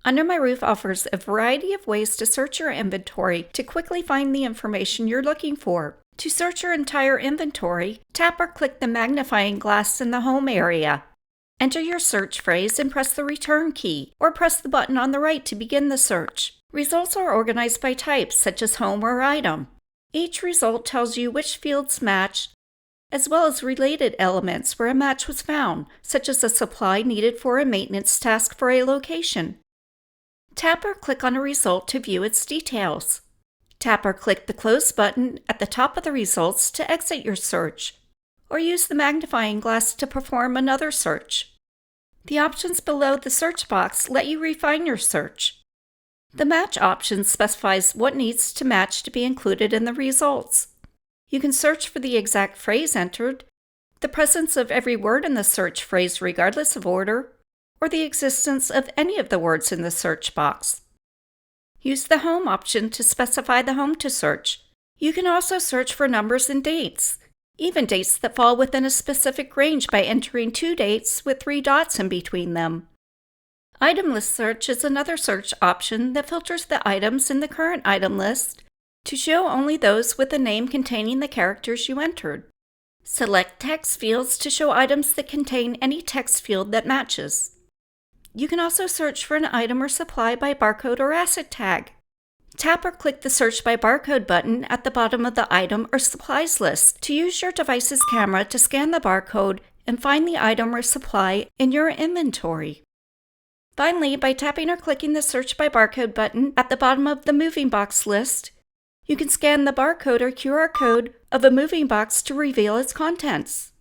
Under My Roof offers a variety of ways to search your inventory to quickly find the information you're looking for. To search your entire inventory, tap or click the magnifying glass in the home area. Enter your search phrase and press the return key, or press the button on the right to begin the search. Results are organized by type, such as home or item. Each result tells you which fields match, as well as related elements where a match was found, such as a supply needed for a maintenance task for a location. Tap or click on a result to view its details. Tap or click the close button at the top of the results to exit your search, or use the magnifying glass to perform another search. The options below the search box let you refine your search. The match option specifies what needs to match to be included in the results. You can search for the exact phrase entered, the presence of every word in the search phrase regardless of order, or the existence of any of the words in the search box. Use the Home option to specify the home to search. You can also search for numbers and dates, even dates that fall within a specific range by entering 2 dates with 3 dots in between them. Item list search is another search option that filters the items in the current item list to show only those with a name containing the characters you entered. Select text fields to show items that contain any text field that matches. You can also search for an item or supply by barcode or asset tag. Tap or click the Search by Barcode button at the bottom of the item or supplies list to use your device's camera to scan the barcode and find the item or supply in your inventory. Finally, by tapping or clicking the Search by Barcode button at the bottom of the moving box list, you can scan the barcode or QR code of a moving box to reveal its contents.